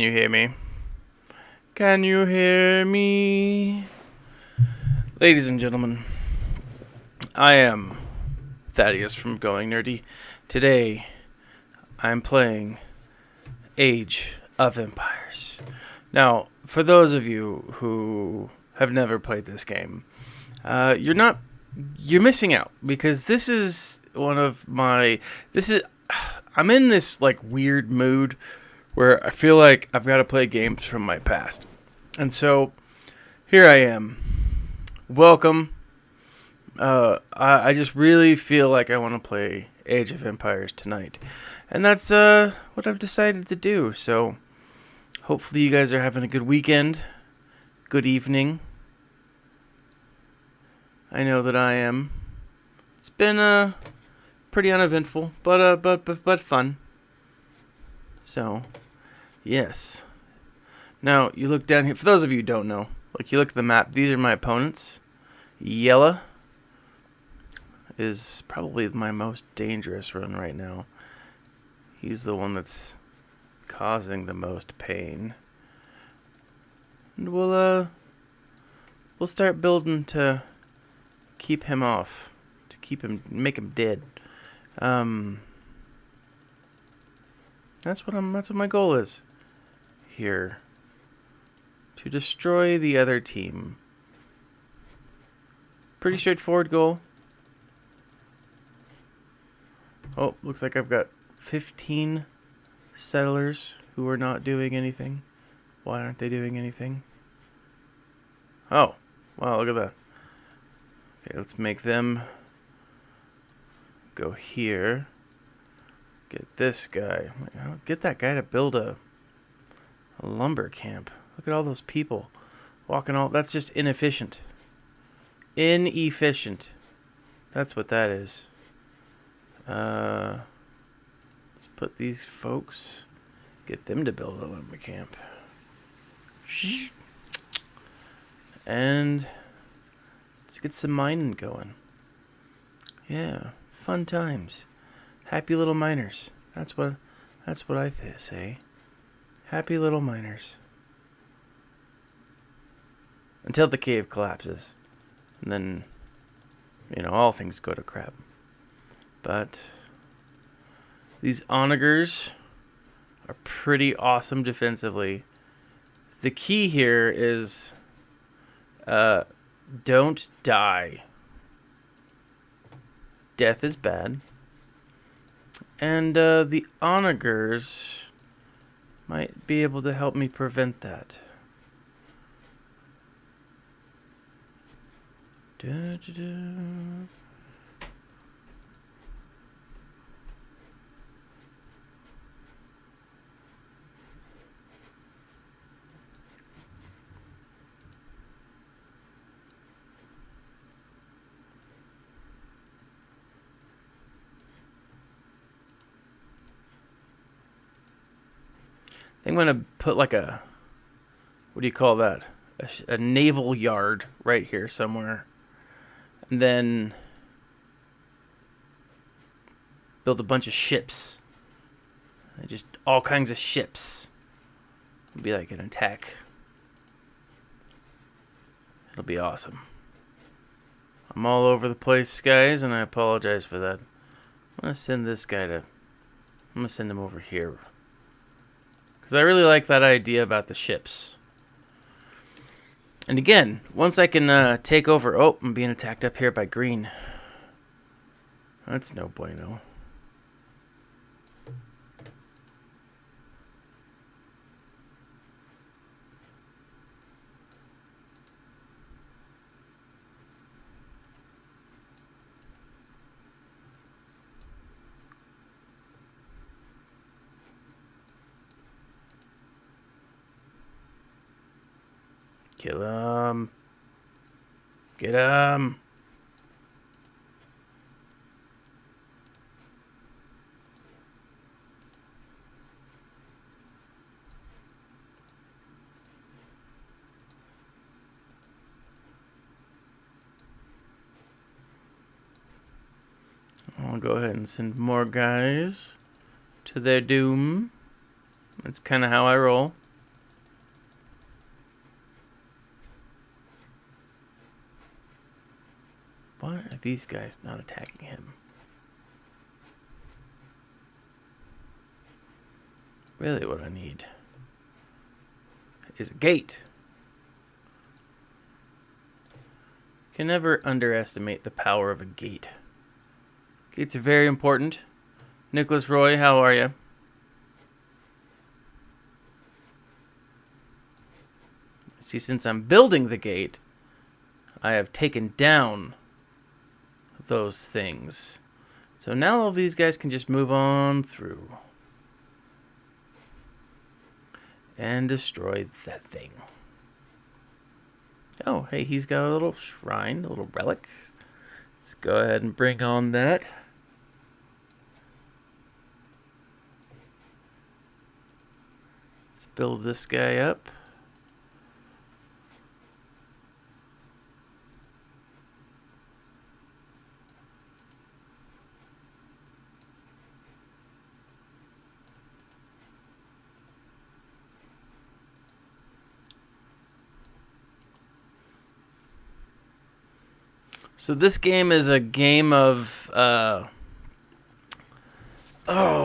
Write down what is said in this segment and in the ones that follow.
You hear me? Can you hear me? Ladies and gentlemen, I am Thaddeus from Going Nerdy. Today, I'm playing Age of Empires. Now, for those of you who have never played this game, you're missing out because this is one of my, I'm in this like weird mood where I feel like I've got to play games from my past. And so, here I am. Welcome. I just really feel like I want to play Age of Empires tonight. And that's what I've decided to do. So, hopefully you guys are having a good weekend. Good evening. I know that I am. It's been pretty uneventful, but fun. So, yes. Now, you look down here. For those of you who don't know, like you look at the map, these are my opponents. Yella is probably my most dangerous run right now. He's the one that's causing the most pain. And we'll start building to keep him off, to make him dead. That's what my goal is here. To destroy the other team. Pretty straightforward goal. Oh, looks like I've got 15 settlers who are not doing anything. Why aren't they doing anything? Oh, wow, look at that. Okay, let's make them go here. Get this guy. Get that guy to build a lumber camp. Look at all those people walking all. That's just inefficient. Inefficient. That's what that is. Let's put these folks. Get them to build a lumber camp. And let's get some mining going. Yeah, fun times. Happy little miners. That's what I say. Happy little miners. Until the cave collapses. And then, all things go to crap. But these onagers are pretty awesome defensively. The key here is don't die. Death is bad. And the onagers might be able to help me prevent that. Da, da, da. I think I'm going to put like a, what do you call that? A naval yard right here somewhere. And then build a bunch of ships. Just all kinds of ships. It'll be like an attack. It'll be awesome. I'm all over the place, guys, and I apologize for that. I'm going to send this guy to... I'm going to send him over here. Because I really like that idea about the ships. And again, once I can take over... Oh, I'm being attacked up here by green. That's no bueno. Kill him. Get him. I'll go ahead and send more guys to their doom. That's kind of how I roll. Why are these guys not attacking him? Really what I need is a gate. Can never underestimate the power of a gate. Gates are very important. Nicholas Roy, how are you? See, since I'm building the gate, I have taken down those things. So now all of these guys can just move on through and destroy that thing. Oh, hey, he's got a little shrine, a little relic. Let's go ahead and bring on that. Let's build this guy up. So this game is a game of how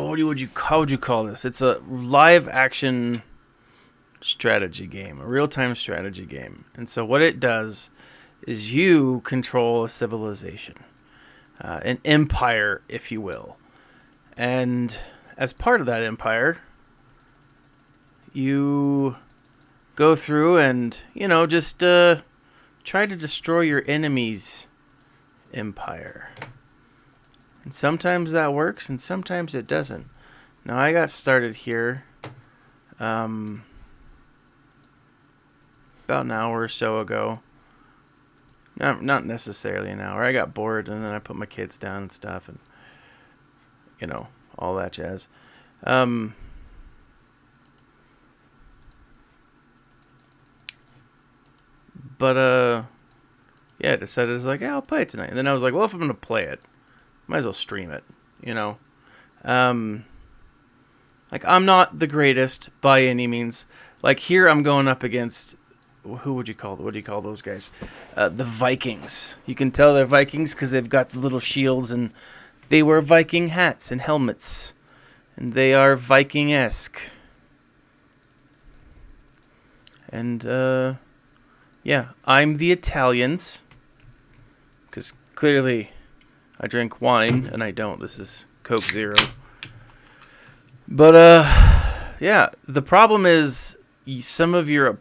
would you call this? It's a live action strategy game, a real-time strategy game. And so what it does is you control a civilization, an empire, if you will. And as part of that empire, you go through and, just try to destroy your enemies' empire. And sometimes that works and sometimes it doesn't. Now I got started here about an hour or so ago. Not necessarily an hour. I got bored and then I put my kids down and stuff and all that jazz. Yeah, I decided, I was like, I'll play it tonight. And then I was like, well, if I'm going to play it, might as well stream it, Like, I'm not the greatest by any means. Like, here I'm going up against, what do you call those guys? The Vikings. You can tell they're Vikings because they've got the little shields and they wear Viking hats and helmets. And they are Viking-esque. And, yeah, I'm the Italians. Because clearly I drink wine and I don't. This is Coke Zero. But, yeah, the problem is some of your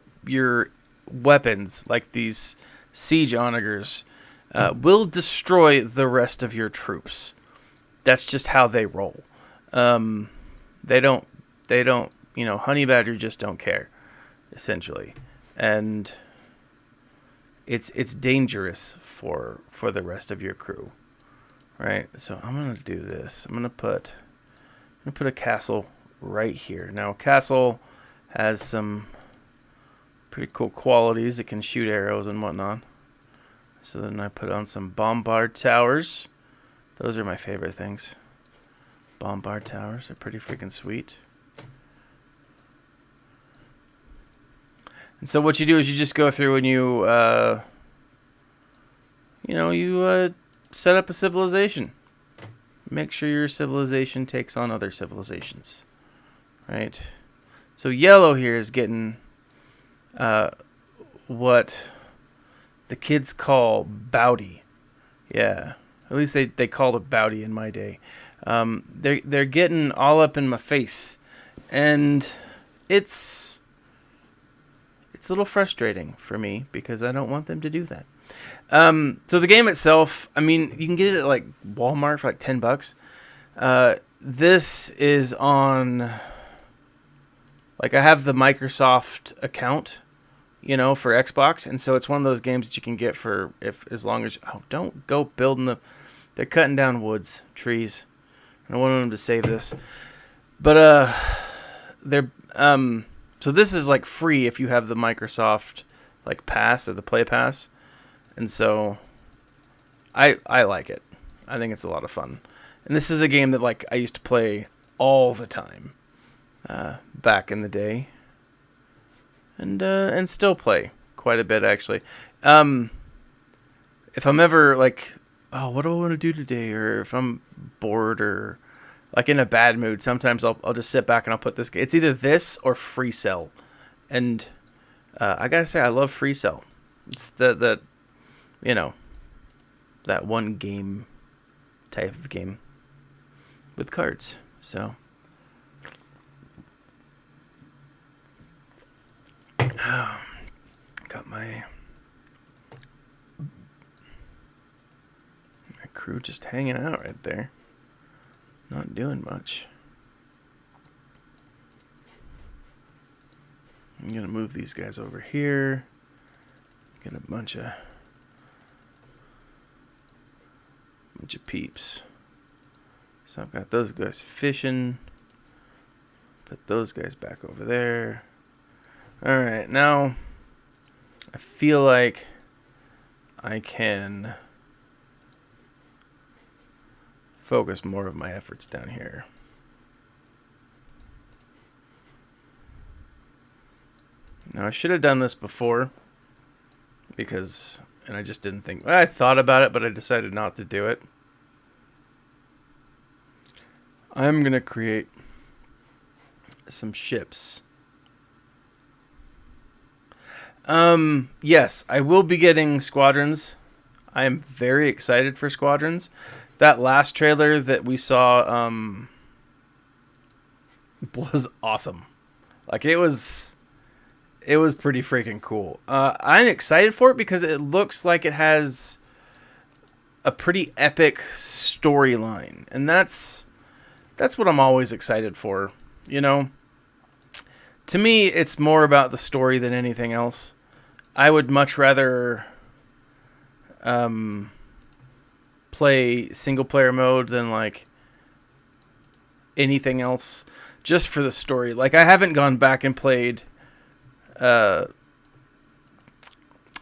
weapons, like these siege onagers, will destroy the rest of your troops. That's just how they roll. They don't, honey badger just don't care, essentially. And it's dangerous for the rest of your crew, right? So I'm gonna do this. I'm gonna put a castle right here. Now, a castle has some pretty cool qualities. It can shoot arrows and whatnot. So then I put on some bombard towers. Those are my favorite things. Bombard towers are pretty freaking sweet. And so what you do is you just go through and you set up a civilization. Make sure your civilization takes on other civilizations, right? So yellow here is getting what the kids call bowdy. Yeah, at least they called it bowdy in my day. They're getting all up in my face, and it's a little frustrating for me because I don't want them to do that. So the game itself, I mean, you can get it at like Walmart for like $10. This is on, like, I have the Microsoft account, for Xbox, and so it's one of those games that you can get for as long as don't go building they're cutting down woods, trees. I don't want them to save this, but they're so this is like free if you have the Microsoft like pass or the Play Pass. And so I like it. I think it's a lot of fun. And this is a game that like I used to play all the time back in the day. And still play quite a bit actually. If I'm ever like oh, what do I want to do today? Or if I'm bored or like in a bad mood, sometimes I'll just sit back and I'll put this. It's either this or Free Cell, and I gotta say I love Free Cell. It's the you know that one game type of game with cards. So got my crew just hanging out right there, not doing much. I'm gonna move these guys over here. Get a bunch of peeps. So I've got those guys fishing. Put those guys back over there. All right, now I feel like I can focus more of my efforts down here. Now I should have done this before and I just didn't think. I thought about it, but I decided not to do it. I'm gonna create some ships. Yes, I will be getting squadrons. I am very excited for squadrons. That last trailer that we saw was awesome. Like it was pretty freaking cool. I'm excited for it because it looks like it has a pretty epic storyline, and that's what I'm always excited for. You know, to me, it's more about the story than anything else. I would much rather play single player mode than like anything else, just for the story. Like I haven't gone back and played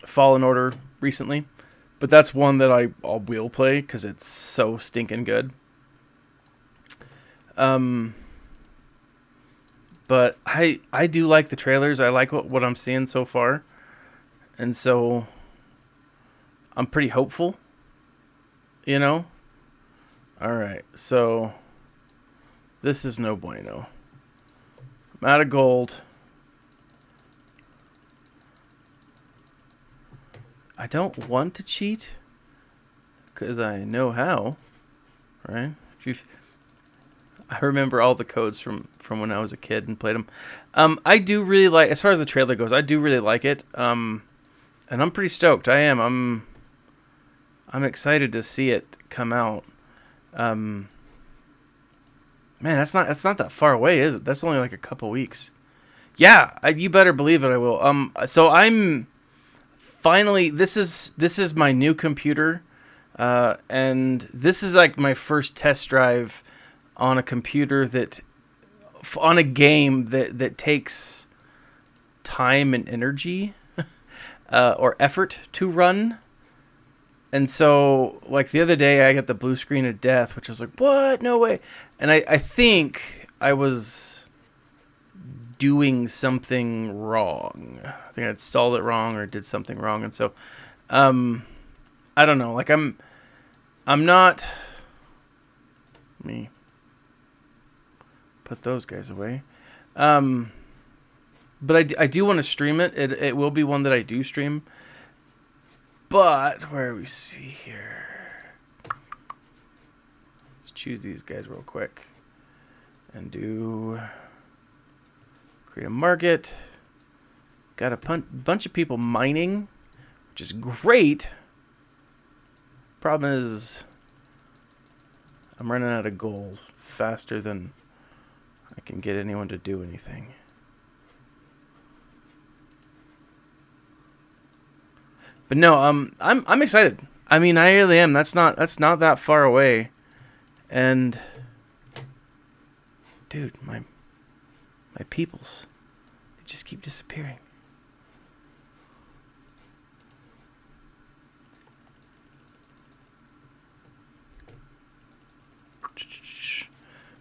Fallen Order recently, but that's one that I will play because it's so stinking good. But I do like the trailers. I like what I'm seeing so far, and so I'm pretty hopeful. You know? Alright, so this is no bueno. I'm out of gold. I don't want to cheat because I know how, right? I remember all the codes from when I was a kid and played them. I do really like, as far as the trailer goes, I do really like it. And I'm pretty stoked. I am. I'm excited to see it come out. Man, that's not that far away, is it? That's only like a couple weeks. Yeah, you better believe it. I will. So I'm finally. This is my new computer, and this is like my first test drive on a computer on a game that takes time and energy, or effort to run. And so, like, the other day, I got the blue screen of death, which I was like, what? No way. And I think I was doing something wrong. I think I installed it wrong or did something wrong. And so, I don't know. Like, I'm not... Let me put those guys away. But I do want to stream it. It will be one that I do stream. But, where do we see here? Let's choose these guys real quick. And create a market. Got a bunch of people mining, which is great. Problem is, I'm running out of gold faster than I can get anyone to do anything. But no, I'm excited. I mean, I really am. That's not that far away. And dude, my peoples, they just keep disappearing.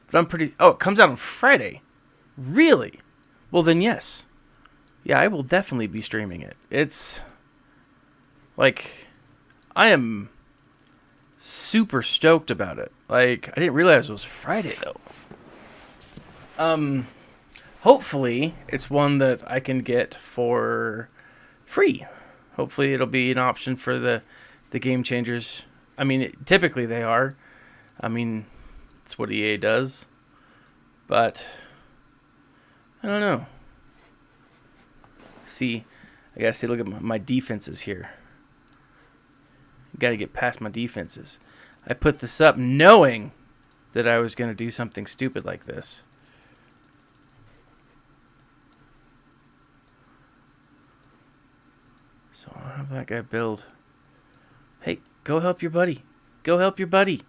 But I'm pretty... Oh, it comes out on Friday. Really? Well, then yes. Yeah, I will definitely be streaming it. It's... Like, I am super stoked about it. Like, I didn't realize it was Friday though. Hopefully it's one that I can get for free. Hopefully it'll be an option for the game changers. I mean, typically they are. I mean, it's what EA does. But I don't know. See, I gotta look at my defenses here. Gotta get past my defenses. I put this up knowing that I was gonna do something stupid like this. So I'll have that guy build. Hey, go help your buddy. Go help your buddy.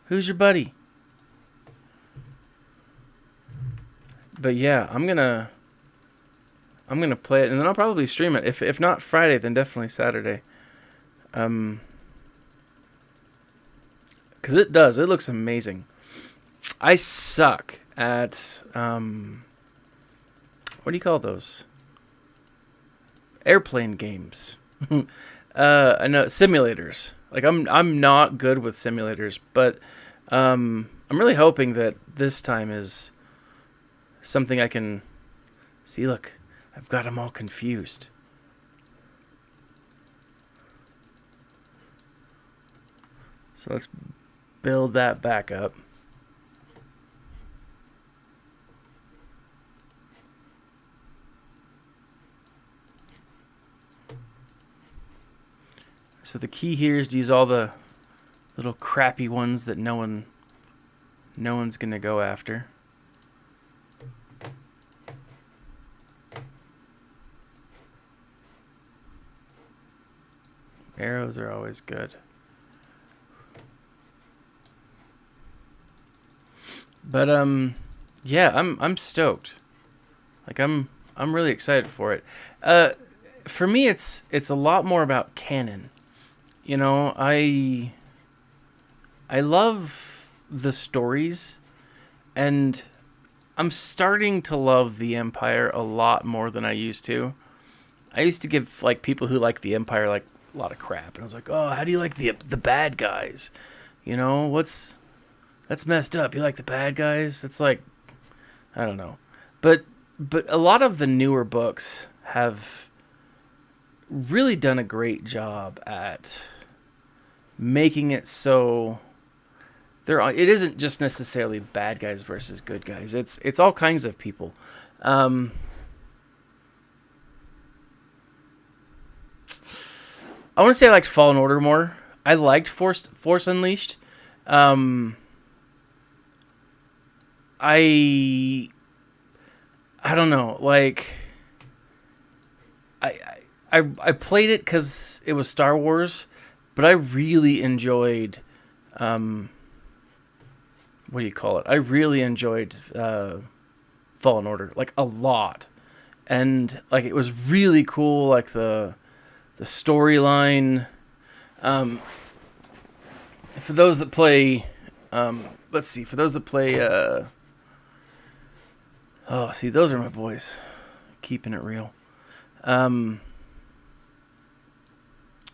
Who's your buddy? But yeah, I'm gonna play it, and then I'll probably stream it. If not Friday, then definitely Saturday. Because it looks amazing. I suck at what do you call those? Airplane games. I know simulators. Like I'm not good with simulators, but I'm really hoping that this time is something I can see. Look, I've got them all confused. So let's build that back up. So the key here is to use all the little crappy ones that no one's gonna go after. Arrows are always good. But yeah, I'm stoked. Like I'm really excited for it. For me it's a lot more about canon. You know, I love the stories, and I'm starting to love the Empire a lot more than I used to. I used to give like people who like the Empire like a lot of crap, and I was like, "Oh, how do you like the bad guys? You know, that's messed up. You like the bad guys?" It's like, I don't know. But a lot of the newer books have really done a great job at making it so it isn't just necessarily bad guys versus good guys. It's all kinds of people. I want to say I liked Fallen Order more. I liked Force Unleashed. I don't know. Like I played it because it was Star Wars, but I really enjoyed what do you call it? I really enjoyed Fallen Order like a lot, and like it was really cool. Like the storyline. For those that play, let's see. For those that play, oh, see, those are my boys, keeping it real.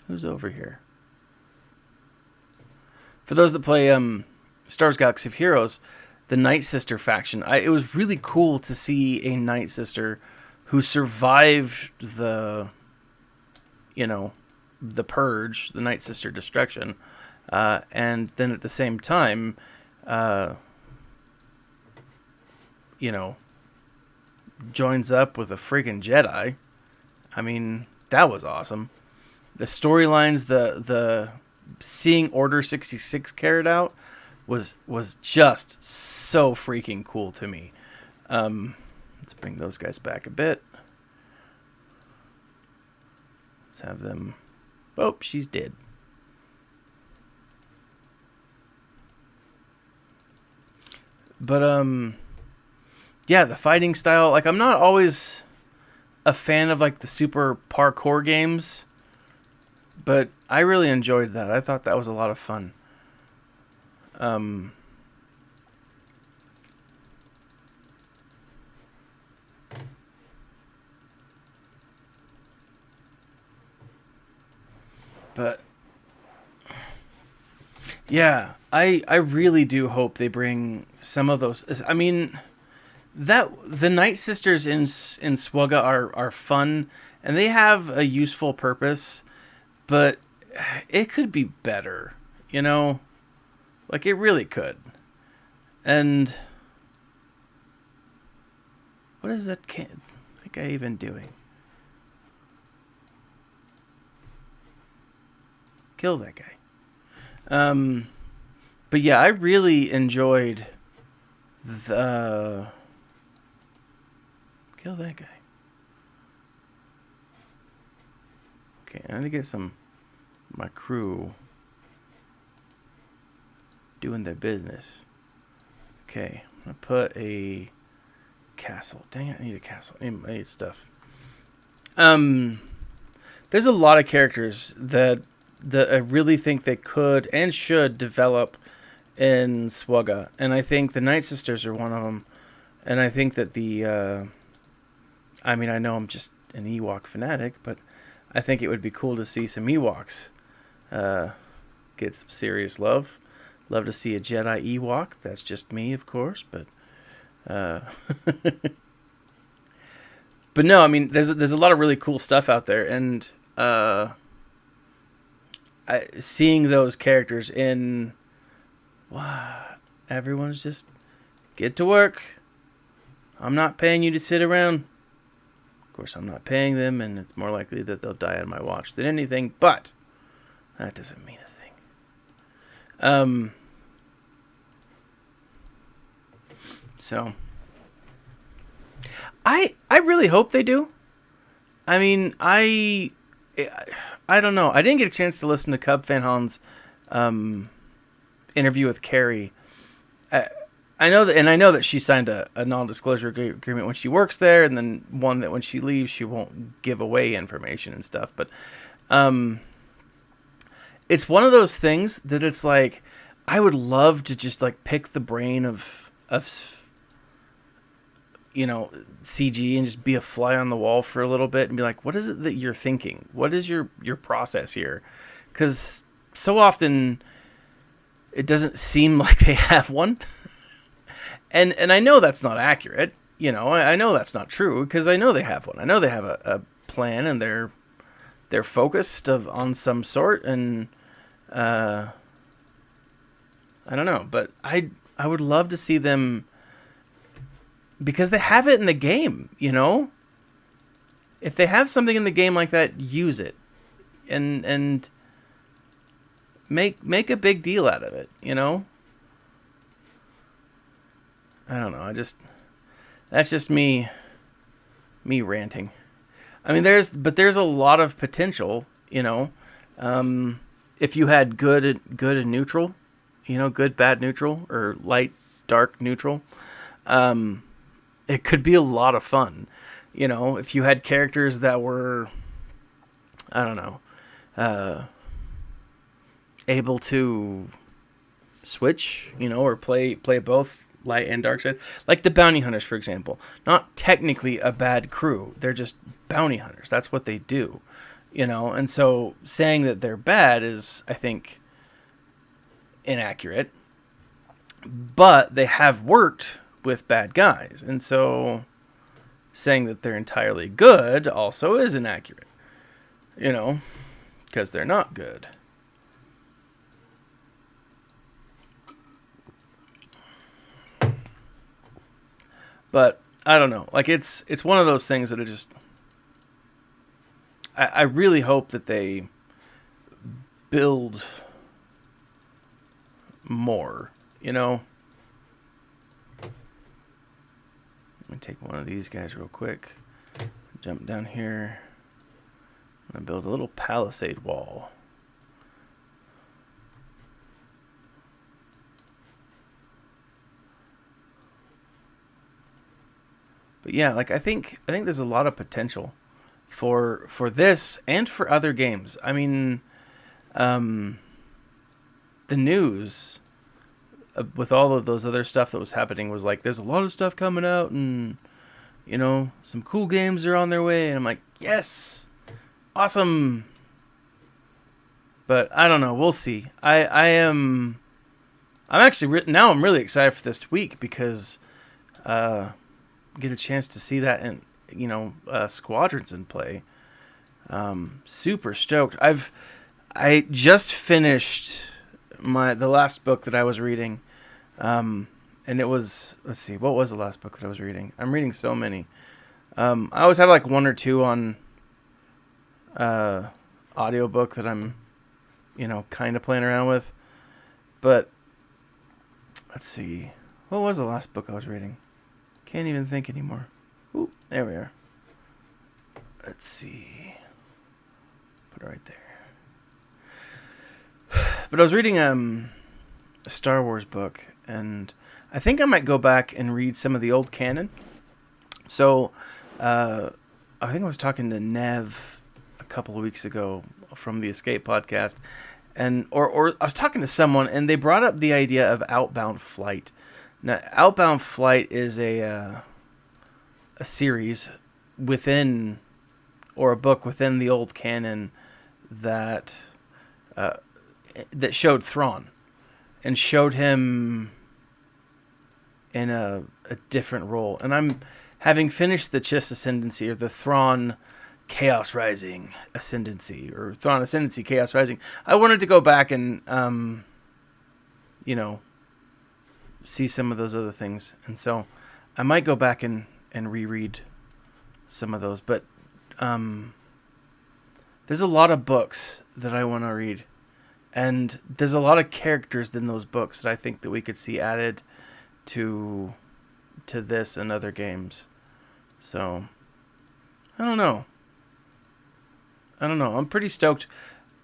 Who's over here? For those that play Star Wars Galaxy of Heroes, the Night Sister faction, it was really cool to see a Night Sister who survived the Purge, the Night Sister destruction, and then at the same time, joins up with a friggin' Jedi. I mean, that was awesome. The storylines, the seeing Order 66 carried out was just so freaking cool to me. Let's bring those guys back a bit. Let's have them. Oh, she's dead. But yeah, the fighting style. Like, I'm not always a fan of like the super parkour games, but I really enjoyed that. I thought that was a lot of fun. But Yeah, I really do hope they bring some of those. I mean, that the Night Sisters in Swugga are fun and they have a useful purpose, but it could be better, you know? Like it really could. And what is that guy even doing? Kill that guy. Um, but yeah, I really enjoyed the kill that guy. Okay, I need to get my crew doing their business. Okay, I'm gonna put a castle. Dang it, I need a castle. I need stuff. There's a lot of characters that I really think they could and should develop in Swugga, and I think the Night Sisters are one of them. And I think that I mean, I know I'm just an Ewok fanatic, but I think it would be cool to see some Ewoks get some serious love. Love to see a Jedi Ewok. That's just me, of course, but but no, I mean, there's a lot of really cool stuff out there, and seeing those characters in, wow, everyone's just get to work. I'm not paying you to sit around. Of course, I'm not paying them, and it's more likely that they'll die on my watch than anything, but that doesn't mean a thing. So I really hope they do. I mean, I don't know. I didn't get a chance to listen to Cub Van Han's interview with Carrie. I know that she signed a non-disclosure agreement when she works there, and then one that when she leaves, she won't give away information and stuff. But it's one of those things that it's like I would love to just like pick the brain of CG and just be a fly on the wall for a little bit and be like, what is it that you're thinking? What is your process here? Because so often it doesn't seem like they have one. And I know that's not accurate. I know that's not true because I know they have one. I know they have a plan and they're focused on some sort. And I don't know, but I would love to see them because they have it in the game. If they have something in the game like that, use it and make a big deal out of it. I don't know. That's just me ranting. I mean, there's a lot of potential, if you had good and neutral, good, bad, neutral, or light, dark, neutral, it could be a lot of fun. If you had characters that were, I don't know, able to switch, or play both light and dark side, like the bounty hunters, for example. Not technically a bad crew, they're just bounty hunters. That's what they do, and so saying that they're bad is, I think, inaccurate, but they have worked with bad guys, and so saying that they're entirely good also is inaccurate, because they're not good. But I don't know. Like it's one of those things that are just. I really hope that they build more. Let me take one of these guys real quick. Jump down here. I'm gonna build a little palisade wall. But yeah, like I think there's a lot of potential for this and for other games. I mean, the news with all of those other stuff that was happening was like, there's a lot of stuff coming out, and some cool games are on their way, and I'm like, yes, awesome. But I don't know. We'll see. I am I'm actually now I'm really excited for this week because get a chance to see that in Squadrons in play. Super stoked. I just finished the last book that I was reading, and it was, let's see, what was the last book that I was reading? I'm reading so many. I always have like one or two on audiobook that I'm kind of playing around with, but let's see, what was the last book I was reading? Can't even think anymore. Ooh, there we are. Let's see. Put it right there. But I was reading a Star Wars book, and I think I might go back and read some of the old canon. So, I think I was talking to Nev a couple of weeks ago from the Escape podcast, and or I was talking to someone, and they brought up the idea of Outbound Flight. Now, Outbound Flight is a series within, or a book within the old canon that showed Thrawn and showed him in a different role. And I'm having finished the Chiss Ascendancy, or the Thrawn Chaos Rising Ascendancy, or Thrawn Ascendancy Chaos Rising. I wanted to go back and see some of those other things, and so I might go back and reread some of those. But there's a lot of books that I want to read, and there's a lot of characters in those books that I think that we could see added to this and other games. So I don't know. I'm pretty stoked.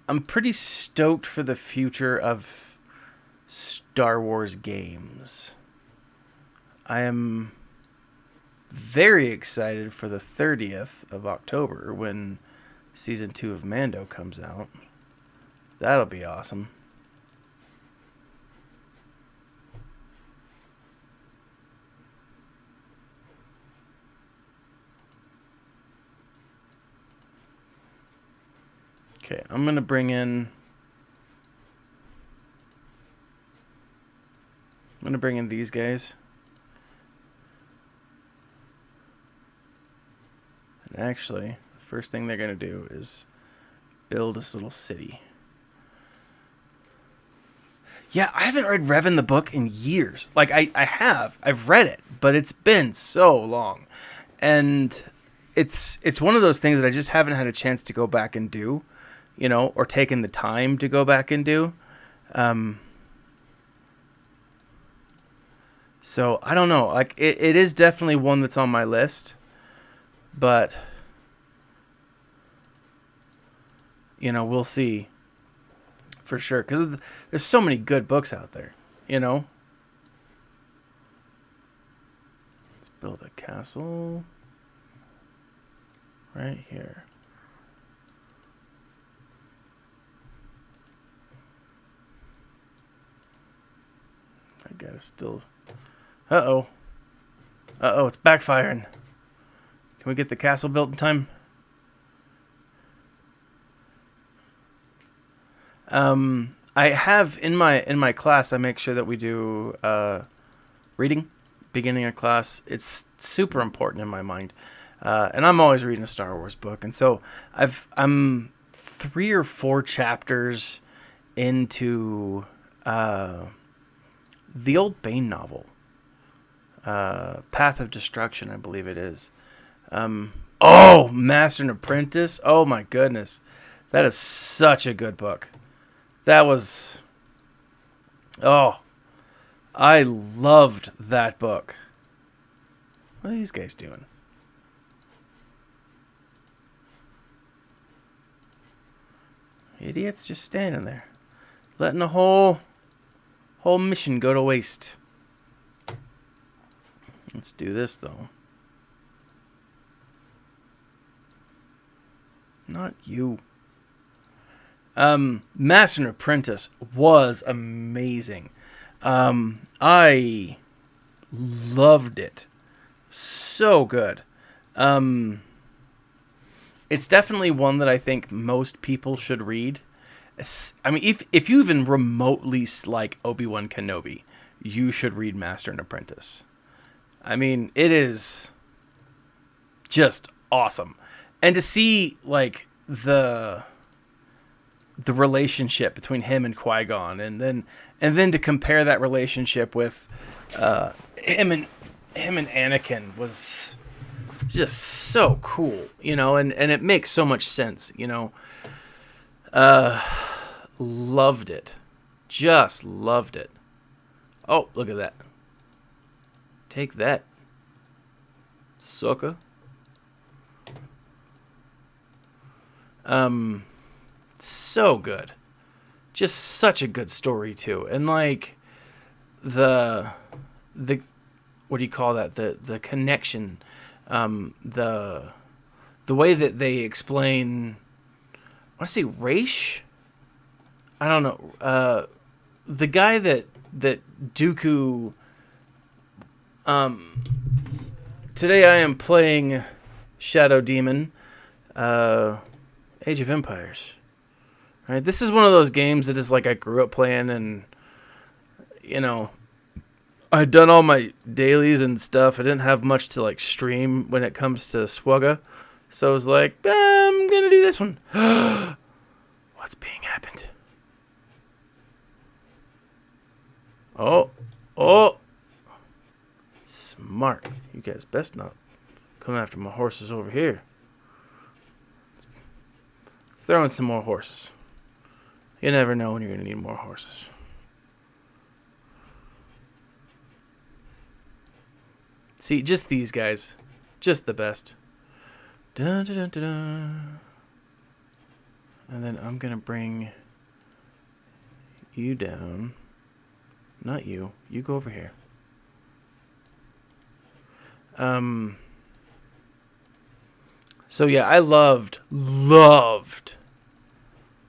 I'm pretty stoked for the future of Star Wars games. I am very excited for the 30th of October when Season 2 of Mando comes out. That'll be awesome. Okay, I'm going to bring in these guys. And actually, the first thing they're going to do is build this little city. Yeah, I haven't read Revan the book in years. Like, I have. I've read it, but it's been so long. And it's one of those things that I just haven't had a chance to go back and do, or taken the time to go back and do. So, I don't know. Like, it is definitely one that's on my list. But, we'll see. For sure. Because there's so many good books out there, Let's build a castle right here. I gotta still... Uh-oh, it's backfiring. Can we get the castle built in time? I have in my class, I make sure that we do reading, beginning of class. It's super important in my mind, and I'm always reading a Star Wars book, and so I'm 3 or 4 chapters into the old Bane novel, Path of Destruction, I believe it is. Master and Apprentice. Oh my goodness, that is such a good book. That was... I loved that book. What are these guys doing? Idiots just standing there. Letting the whole mission go to waste. Let's do this, though. Not you. Master and Apprentice was amazing. I loved it. So good. It's definitely one that I think most people should read. I mean, if you even remotely like Obi-Wan Kenobi, you should read Master and Apprentice. I mean, it is just awesome. And to see like the relationship between him and Qui-Gon, and then to compare that relationship with him and Anakin was just so cool, and it makes so much sense, Loved it. Just loved it. Oh, look at that. Take that, sucker. So good. Just such a good story too. And like the what do you call that? The connection, the way that they explain, I want to say Raish? I don't know. The guy that Dooku. Today I am playing Shadow Demon, Age of Empires. Right, this is one of those games that is like I grew up playing, and I'd done all my dailies and stuff. I didn't have much to like stream when it comes to Swugga, so I was like, I'm gonna do this one. What's being happened? Oh, smart. You guys best not come after my horses over here. Let's throw in some more horses. You never know when you're going to need more horses. See, just these guys. Just the best. Dun, dun, dun, dun, dun. And then I'm going to bring you down. Not you. You go over here. So yeah, I loved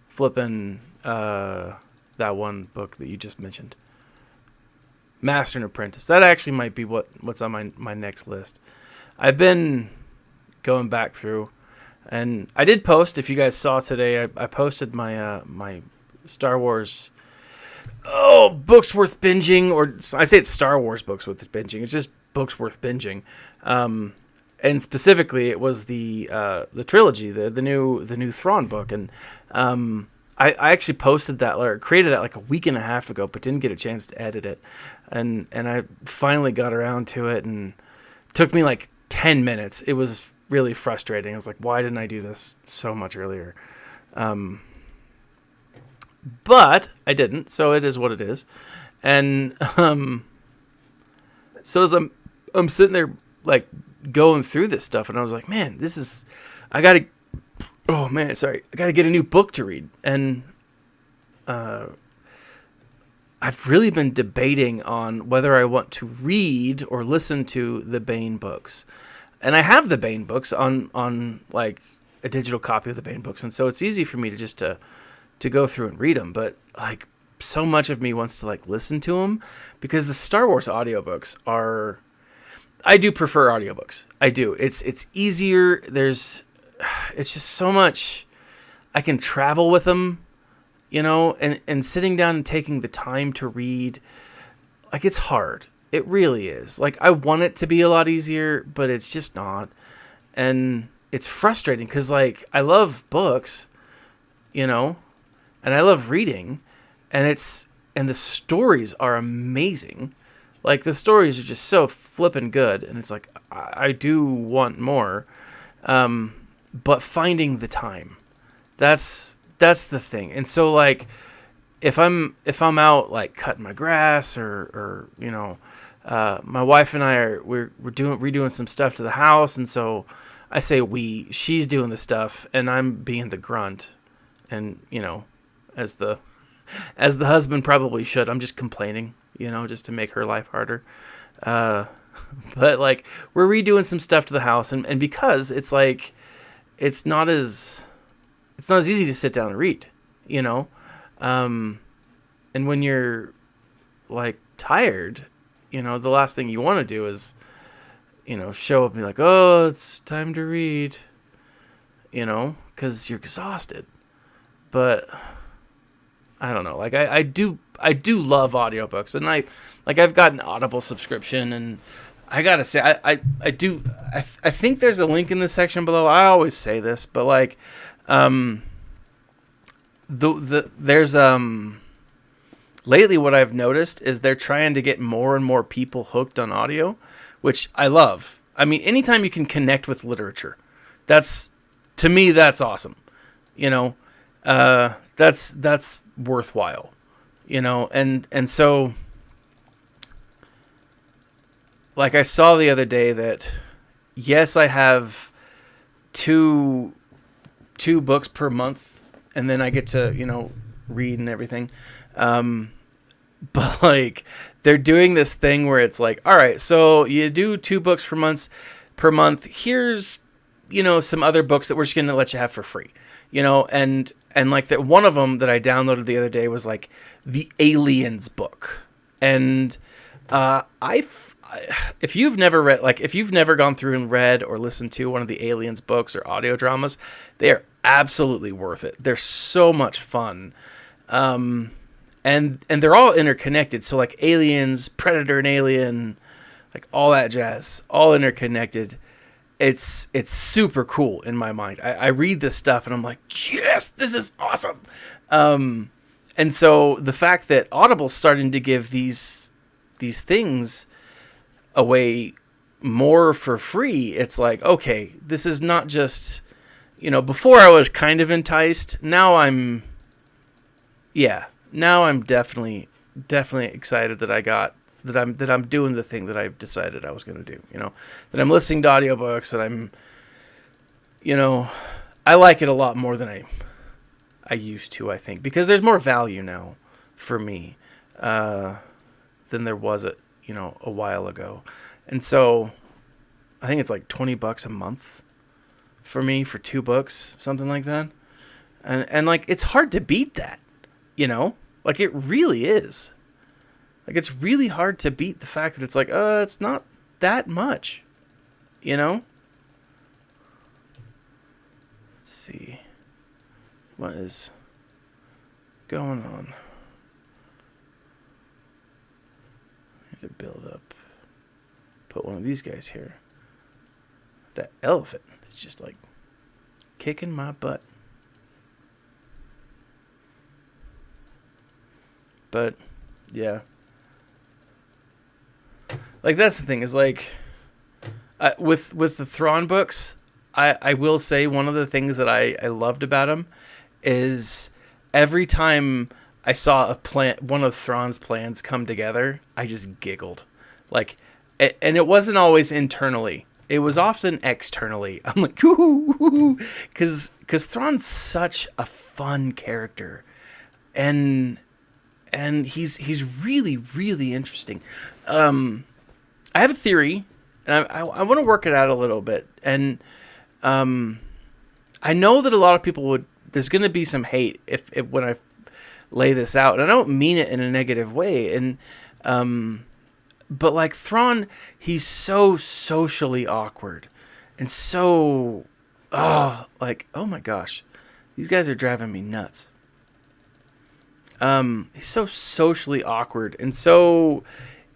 flipping that one book that you just mentioned, Master and Apprentice. That actually might be what's on my next list. I've been going back through, and I did post. If you guys saw today, I posted my my Star Wars books worth binging, or I say it's Star Wars books worth binging. It's just books worth binging. And specifically, it was the trilogy, the new Thrawn book, and I actually posted that or created that like a week and a half ago, but didn't get a chance to edit it, and I finally got around to it, and it took me like 10 minutes. It was really frustrating. I was like, why didn't I do this so much earlier? But I didn't, so it is what it is, and so as I'm sitting there like going through this stuff, and I was like, man, I gotta get a new book to read. And I've really been debating on whether I want to read or listen to the Bane books. And I have the Bane books on like a digital copy of the Bane books, and so it's easy for me to just to go through and read them. But like so much of me wants to like listen to them, because the Star Wars audiobooks are, I do prefer audiobooks. I do. It's easier. It's just so much. I can travel with them, and sitting down and taking the time to read, like, it's hard. It really is. Like, I want it to be a lot easier, but it's just not. And it's frustrating because, like, I love books, and I love reading, and the stories are amazing. Like, the stories are just so flippin' good, and it's like, I do want more. But finding the time, that's the thing. And so, like, if I'm out like cutting my grass or my wife and we're redoing some stuff to the house, and so I say she's doing the stuff and I'm being the grunt, and as the husband probably should, I'm just complaining, just to make her life harder. But like, we're redoing some stuff to the house, and because it's like, it's not as easy to sit down and read, and when you're like tired, the last thing you want to do is, show up and be like, oh, it's time to read, because you're exhausted. But I don't know. Like I do love audiobooks, and I've got an Audible subscription, and I gotta say I think there's a link in the section below. I always say this, but like there's lately what I've noticed is they're trying to get more and more people hooked on audio, which I love. I mean, anytime you can connect with literature, that's, to me, that's awesome. You know, that's worthwhile. You know, and so, like I saw the other day that, yes, I have two books per month, and then I get to, read and everything. But like they're doing this thing where it's like, all right, so you do 2 books per month. Here's, some other books that we're just going to let you have for free, and like that one of them that I downloaded the other day was like the Aliens book. And, if you've never gone through and read or listened to one of the Aliens books or audio dramas, they are absolutely worth it. They're so much fun. And they're all interconnected. So like Aliens, Predator and Alien, like all that jazz, all interconnected. It's super cool in my mind. I read this stuff and I'm like, yes, this is awesome. And so the fact that Audible's starting to give these things away more for free, it's like, okay, this is not just, before I was kind of enticed. Now I'm definitely excited that I'm doing the thing that I've decided I was going to do, that I'm listening to audiobooks, that I'm, I like it a lot more than I used to, I think, because there's more value now for me, than there was a while ago. And so I think it's like $20 a month for me for 2 books, something like that. And like, it's hard to beat that, like it really is. Like, it's really hard to beat the fact that it's like, it's not that much, Let's see. What is going on? I need to build up. Put one of these guys here. That elephant is just like kicking my butt. But yeah, like that's the thing is like with the Thrawn books, I will say one of the things that I loved about them is every time I saw one of Thrawn's plans come together, I just giggled. Like, and it wasn't always internally. It was often externally. I'm like, ooh, because Thrawn's such a fun character, and he's really, really interesting. I have a theory, and I want to work it out a little bit. And I know that a lot of people there's going to be some hate if when I lay this out, and I don't mean it in a negative way. And but like Thrawn, he's so socially awkward, and so like, oh my gosh, these guys are driving me nuts. He's so socially awkward and so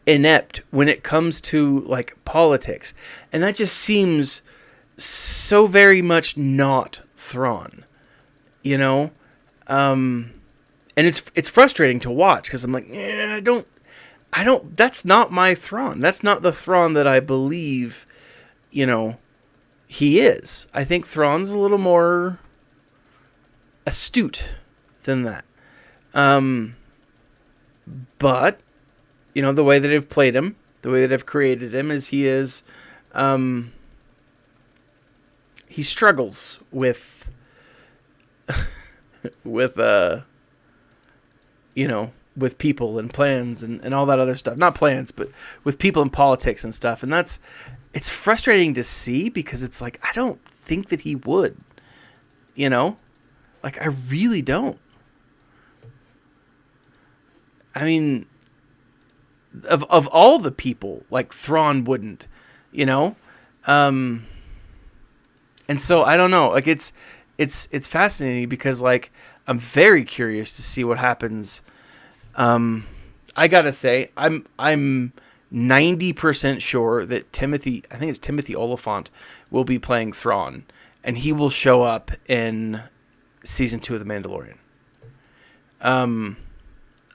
inept when it comes to like politics, and that just seems so very much not Thrawn, and it's frustrating to watch because I'm like, I don't. That's not my Thrawn. That's not the Thrawn that I believe, he is. I think Thrawn's a little more astute than that. But, the way that I've played him, the way that I've created him is he struggles with, with people and plans and all that other stuff. Not plans, but with people and politics and stuff. And it's frustrating to see because it's like, I don't think that he would, like, I really don't. I mean, of all the people, like Thrawn wouldn't, and so I don't know. Like it's fascinating because like I'm very curious to see what happens. I gotta say, I'm 90% sure that I think it's Timothy Oliphant, will be playing Thrawn, and he will show up in season 2 of The Mandalorian.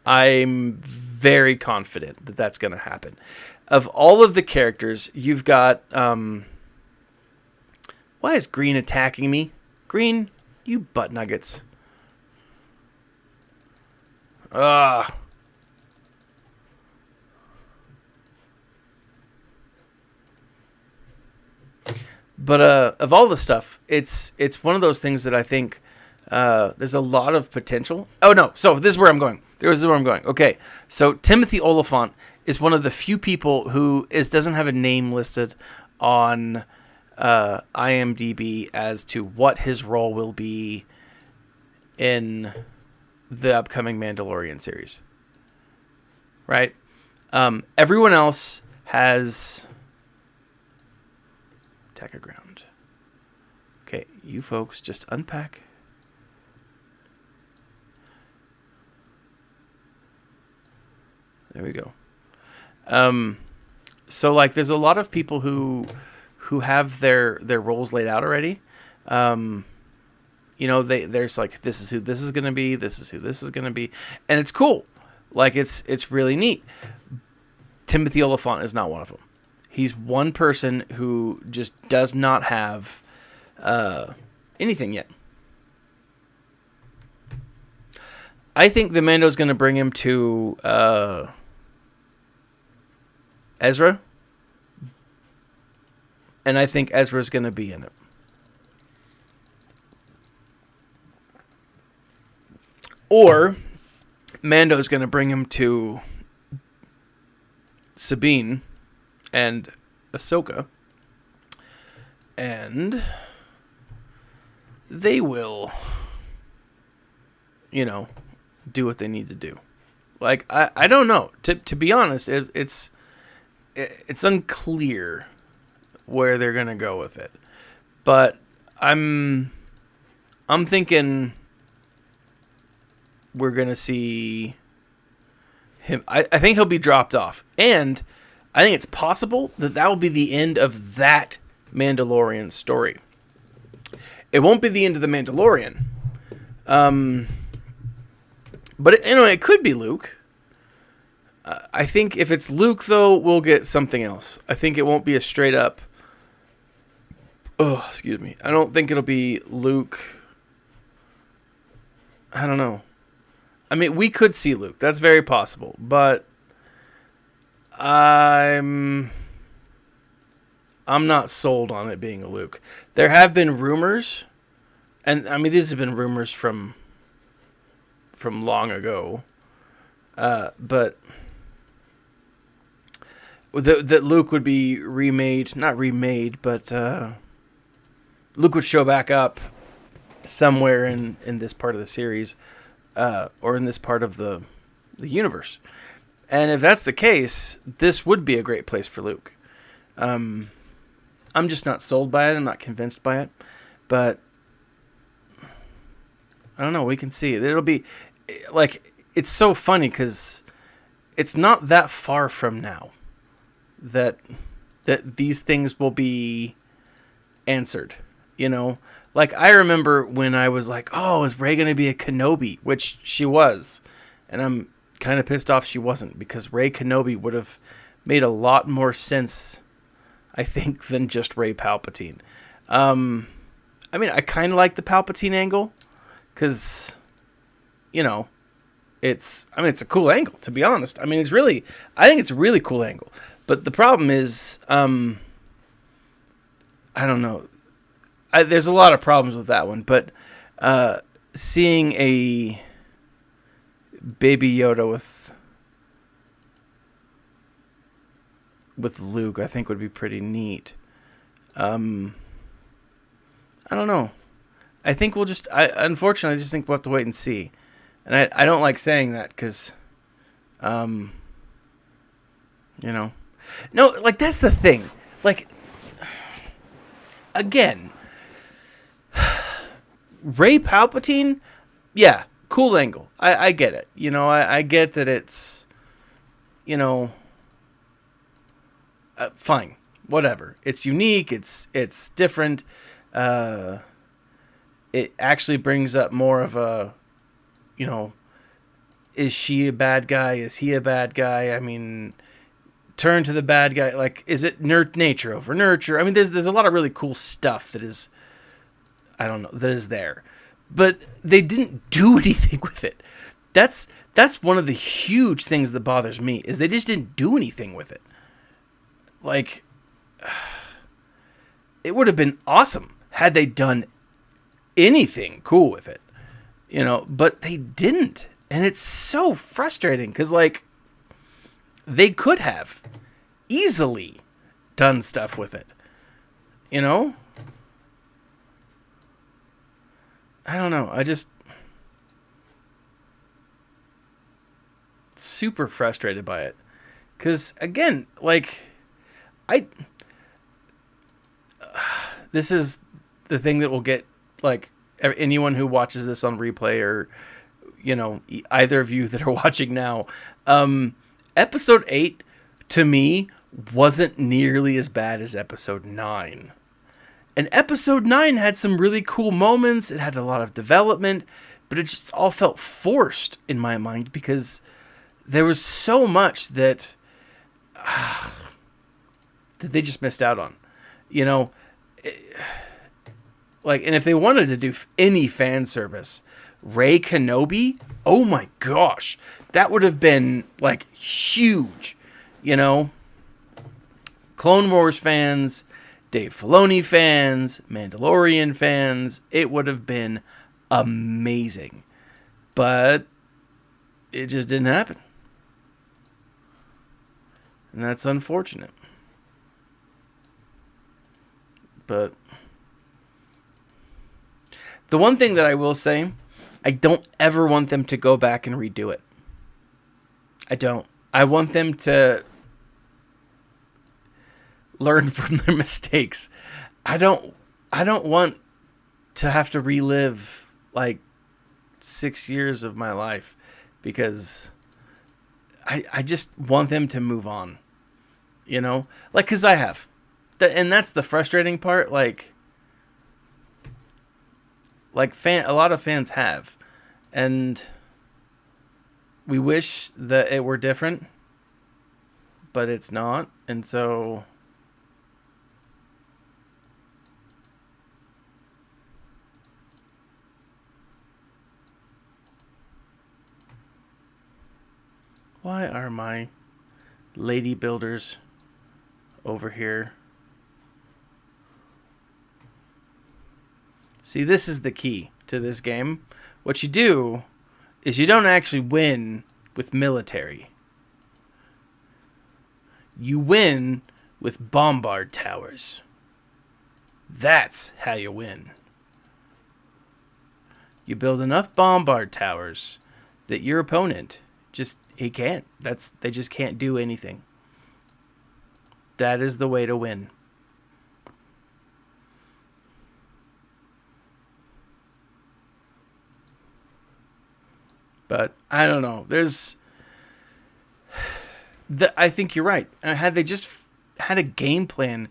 I'm very confident that that's going to happen. Of all of the characters, you've got... why is Green attacking me? Green, you butt nuggets. Ugh. But of all the stuff, it's one of those things that I think there's a lot of potential. Oh, no. So this is where I'm going. Okay. So Timothy Oliphant is one of the few people who doesn't have a name listed on IMDb as to what his role will be in the upcoming Mandalorian series. Right? Everyone else has... Attack of ground. Okay, you folks just unpack. There we go. So like there's a lot of people who have their roles laid out already. There's like, this is who this is going to be, this is who this is going to be, and it's cool. Like it's really neat. Timothy Oliphant is not one of them. He's one person who just does not have anything yet. I think the Mando's going to bring him to Ezra. And I think Ezra's going to be in it. Or Mando's going to bring him to Sabine and Ahsoka, and they will, do what they need to do. Like, I don't know. To be honest, it's unclear where they're gonna go with it, but I'm thinking we're gonna see him. I think he'll be dropped off, and I think it's possible that will be the end of that Mandalorian story. It won't be the end of the Mandalorian. But it could be Luke. I think if it's Luke, though, we'll get something else. I think it won't be a straight up... Oh, excuse me. I don't think it'll be Luke. I don't know. I mean, we could see Luke. That's very possible. But... I'm not sold on it being a Luke. There have been rumors, and I mean these have been rumors from long ago, but that Luke would be not remade, but Luke would show back up somewhere in this part of the series, or in this part of the universe. And if that's the case, this would be a great place for Luke. I'm just not sold by it. I'm not convinced by it. But I don't know. We can see. It'll be like, it's so funny because it's not that far from now that these things will be answered. Like I remember when I was like, oh, is Rey going to be a Kenobi? Which she was. And I'm kind of pissed off she wasn't, because Rey Kenobi would have made a lot more sense, I think, than just Rey Palpatine. I mean, I kind of like the Palpatine angle, because, it's a cool angle, to be honest. I mean, I think it's a really cool angle. But the problem is, I don't know. There's a lot of problems with that one, but seeing a Baby Yoda with Luke, I think would be pretty neat. I don't know. I think unfortunately, I just think we'll have to wait and see. And I don't like saying that because, no, like that's the thing. Like, again, Rey Palpatine, Yeah, cool angle. I get it. I get that it's, you know, fine, whatever. It's unique. It's different. Uh, it actually brings up more of a, you know, is she a bad guy? Is he a bad guy? I mean, turn to the bad guy. Like, is it nature over nurture? I mean, there's a lot of really cool stuff that is, I don't know, that is there, but they didn't do anything with it. That's one of the huge things that bothers me is they just didn't do anything with it. Like, it would have been awesome had they done anything cool with it, but they didn't. And it's so frustrating because, like, they could have easily done stuff with it, I don't know. I just super frustrated by it. Because, again, like, this is the thing that will get, like, anyone who watches this on replay or, either of you that are watching now. Episode 8, to me, wasn't nearly as bad as episode 9. And episode 9 had some really cool moments. It had a lot of development, but it just all felt forced in my mind because there was so much that they just missed out on, like, and if they wanted to do any fan service, Rey Kenobi, oh my gosh, that would have been, like, huge, Clone Wars fans, Dave Filoni fans, Mandalorian fans, it would have been amazing. But it just didn't happen. And that's unfortunate. But the one thing that I will say, I don't ever want them to go back and redo it. I don't. I want them to learn from their mistakes. I don't want to have to relive, like, 6 years of my life because I just want them to move on, like, because I have. And that's the frustrating part, like a lot of fans have, and we wish that it were different, but it's not, and so why are my lady builders over here? See, this is the key to this game. What you do is you don't actually win with military. You win with bombard towers. That's how you win. You build enough bombard towers that your opponent he can't. They just can't do anything. That is the way to win. But I don't know. I think you're right. Had they just had a game plan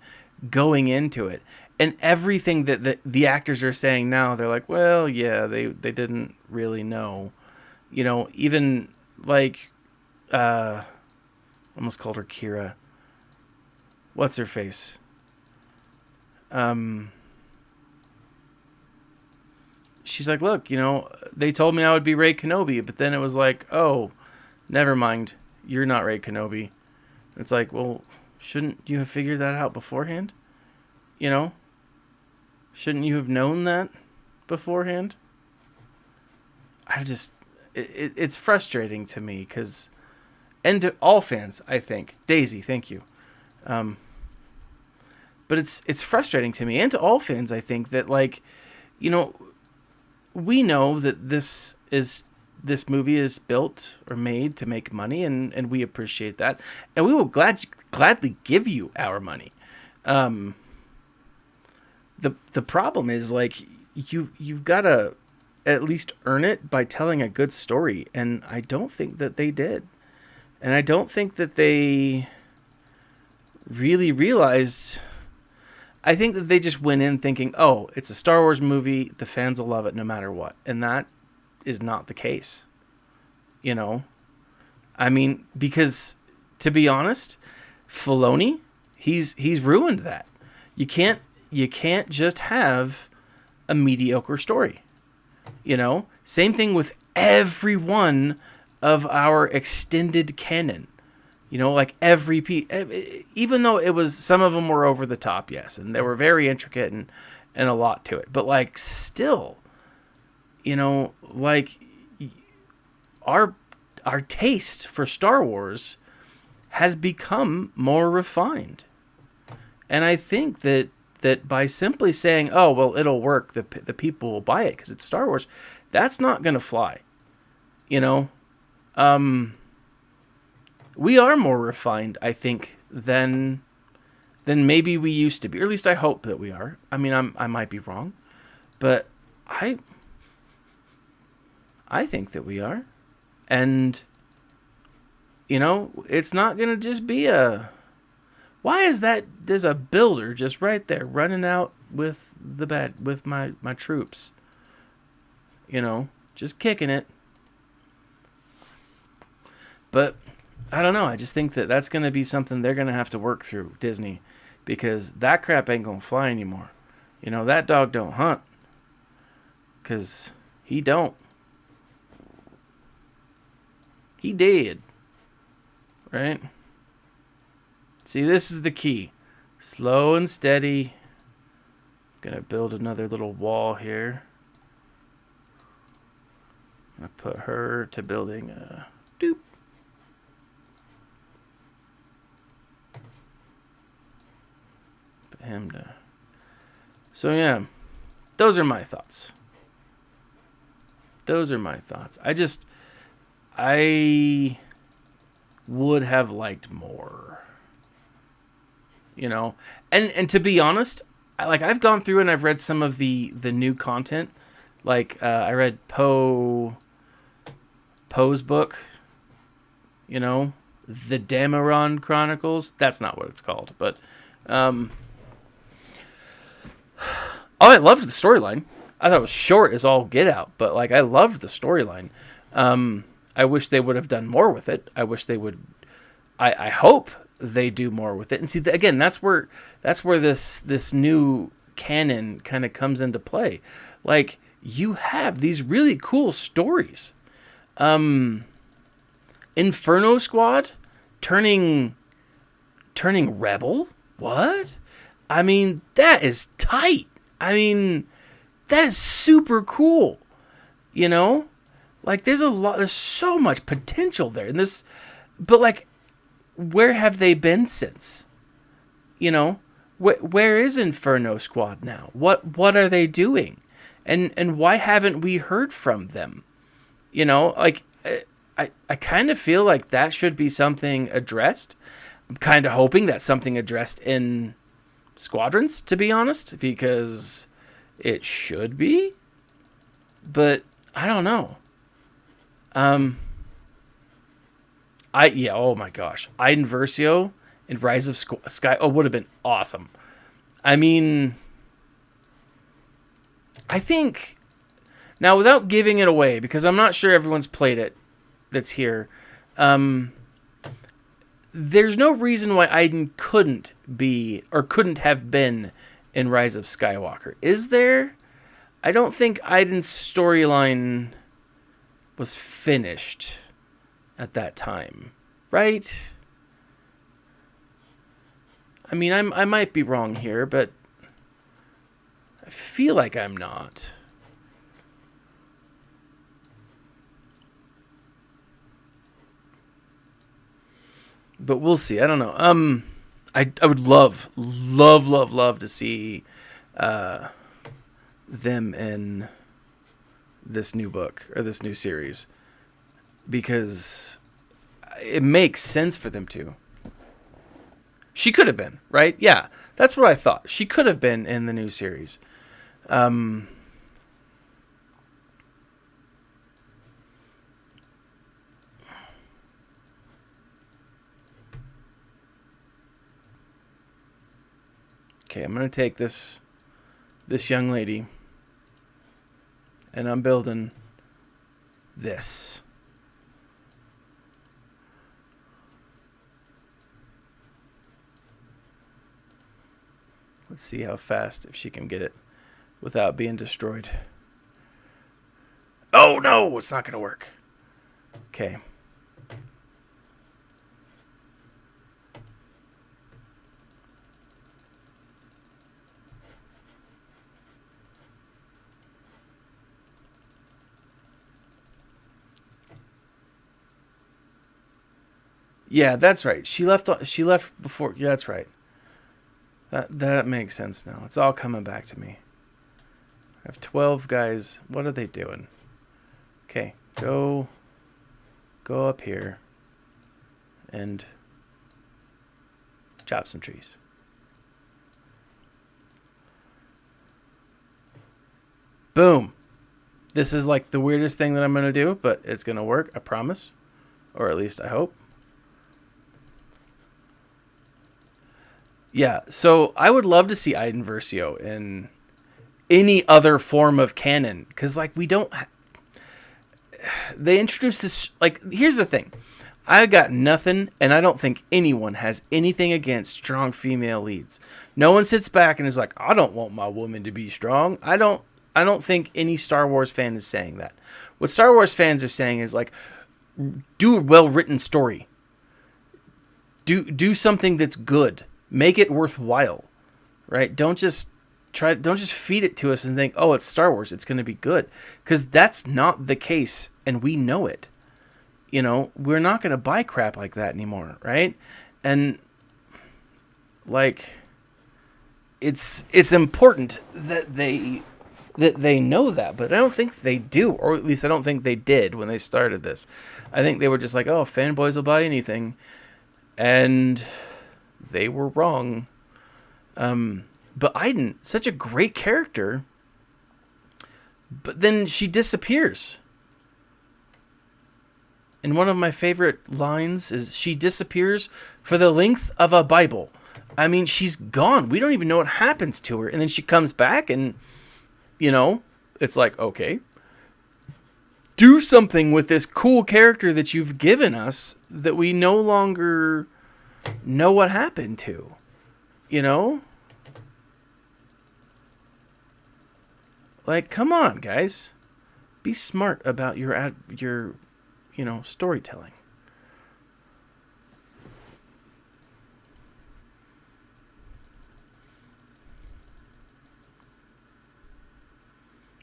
going into it, and everything that the actors are saying now, they're like, well, yeah, they didn't really know. Even like, almost called her Kira. What's her face? She's like, look, they told me I would be Rey Kenobi, but then it was like, oh, never mind, you're not Rey Kenobi. It's like, well, shouldn't you have figured that out beforehand? Shouldn't you have known that beforehand? It's frustrating to me because, and to all fans, I think. Daisy, thank you. But it's frustrating to me and to all fans, I think, that, like, we know that this movie is built or made to make money, and we appreciate that, and we will gladly give you our money. The problem is, like, you've got to at least earn it by telling a good story, and I don't think that they did. And I don't think that they really realized. I think that they just went in thinking, oh, it's a Star Wars movie, the fans will love it no matter what. And that is not the case. You know? I mean, because, to be honest, Filoni, he's ruined that. You can't just have a mediocre story. You know? Same thing with every one of our extended canon. You know, like every piece, even though it was, some of them were over the top, yes, and they were very intricate and a lot to it. But like, still, you know, like our taste for Star Wars has become more refined, and I think that by simply saying, "Oh, well, it'll work," the people will buy it because it's Star Wars, that's not gonna fly. You know. We are more refined, I think, than maybe we used to be. Or at least I hope that we are. I mean, I might be wrong, but I think that we are. And, you know, it's not going to just be a... Why is that? There's a builder just right there running out with my troops. You know, just kicking it. But I don't know. I just think that that's going to be something they're going to have to work through, Disney, because that crap ain't going to fly anymore. You know, that dog don't hunt, because he don't. He did. Right? See, this is the key. Slow and steady. Going to build another little wall here. I'm going to put her to building a... Doop. Him to... So yeah, those are my thoughts. I would have liked more, you know, and to be honest, I've gone through and I've read some of the new content. Like I read Poe's book, you know, the Dameron Chronicles. That's not what it's called, but I loved the storyline. I thought it was short as all get out, but like I loved the storyline. I wish they would have done more with it. I wish they would. I hope they do more with it. And see, again, that's where this new canon kind of comes into play. Like, you have these really cool stories. Inferno Squad turning rebel. What? I mean, that is tight. I mean, that is super cool. You know? Like, there's so much potential there. And but like, where have they been since? You know? Where is Inferno Squad now? What are they doing? And why haven't we heard from them? You know, like, I kind of feel like that should be something addressed. I'm kind of hoping that's something addressed in Squadrons, to be honest, because it should be. But I don't know. Oh my gosh. Iden Versio in Rise of Sky. Oh, would have been awesome. I mean, I think, now without giving it away, because I'm not sure everyone's played it that's here, there's no reason why Iden couldn't be, or couldn't have been, in Rise of Skywalker. Is there? I don't think Iden's storyline was finished at that time, right? I mean, I might be wrong here, but I feel like I'm not. But we'll see. I don't know. I would love to see them in this new book or this new series, because it makes sense for them to. She could have been, right? Yeah, that's what I thought. She could have been in the new series. Okay, I'm gonna take this young lady, and I'm building this. Let's see how fast, if she can get it without being destroyed. Oh no, it's not gonna work. Okay. Yeah, that's right. She left before. Yeah, that's right. That makes sense now. It's all coming back to me. I have 12 guys. What are they doing? Okay, go up here and chop some trees. Boom. This is like the weirdest thing that I'm going to do, but it's going to work, I promise. Or at least I hope. Yeah, so I would love to see Iden Versio in any other form of canon. Because, like, we don't... They introduced this... Like, here's the thing. I got nothing, and I don't think anyone has anything against strong female leads. No one sits back and is like, I don't want my woman to be strong. I don't think any Star Wars fan is saying that. What Star Wars fans are saying is, like, do a well-written story. Do something that's good. Make it worthwhile, right? Don't just feed it to us and think, oh, it's Star Wars, it's going to be good. Because that's not the case, and we know it. You know, we're not going to buy crap like that anymore, right? And, like, it's important that they know that, but I don't think they do, or at least I don't think they did when they started this. I think they were just like, oh, fanboys will buy anything, and they were wrong. But Iden, such a great character, but then she disappears. And one of my favorite lines is, she disappears for the length of a Bible. I mean, she's gone. We don't even know what happens to her. And then she comes back and, you know, it's like, okay, do something with this cool character that you've given us that we no longer know what happened to, you know? Like, come on, guys. Be smart about your you know, storytelling.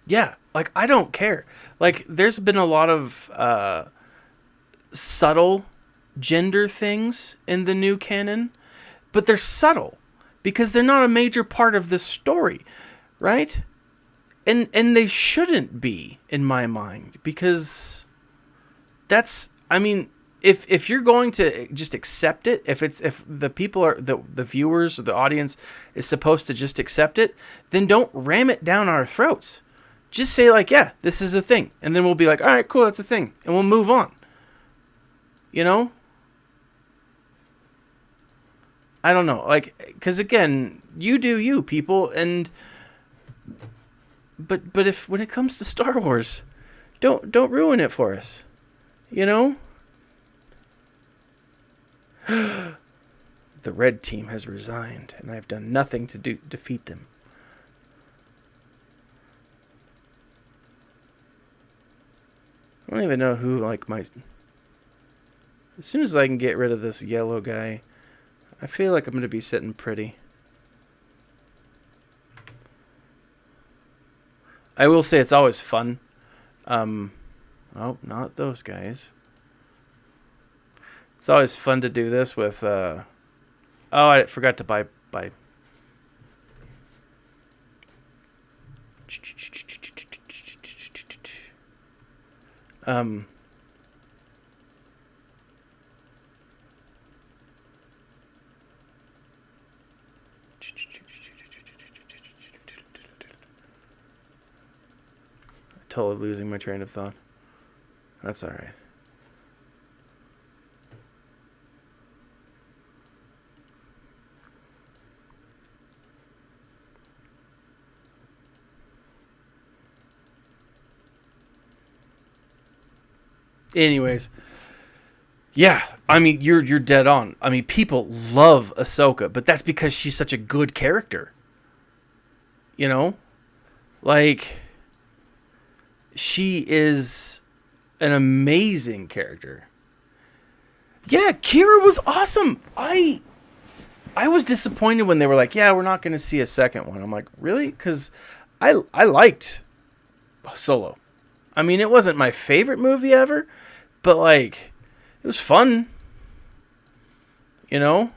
Yeah, like, I don't care. Like, there's been a lot of subtle gender things in the new canon, but they're subtle because they're not a major part of the story, right? And they shouldn't be, in my mind, because that's, I mean, if you're going to just accept it, if the people are the viewers or the audience is supposed to just accept it, then don't ram it down our throats. Just say, like, yeah, this is a thing, and then we'll be like, all right, cool, that's a thing, and we'll move on. You know? I don't know, like, because again, you do you, people, and but if when it comes to Star Wars, don't ruin it for us, you know. The red team has resigned, and I've done nothing to defeat them. I don't even know who, like, my... As soon as I can get rid of this yellow guy, I feel like I'm going to be sitting pretty. I will say it's always fun. Oh, not those guys. It's always fun to do this with... Oh, I forgot to buy... Totally losing my train of thought. That's all right. Anyways, yeah, I mean you're dead on. I mean people love Ahsoka, but that's because she's such a good character. You know, like she is an amazing character. Yeah, Kira was awesome. I was disappointed when they were like, "Yeah, we're not going to see a second one." I'm like, "Really?" Because I liked Solo. I mean, it wasn't my favorite movie ever, but like, it was fun, you know,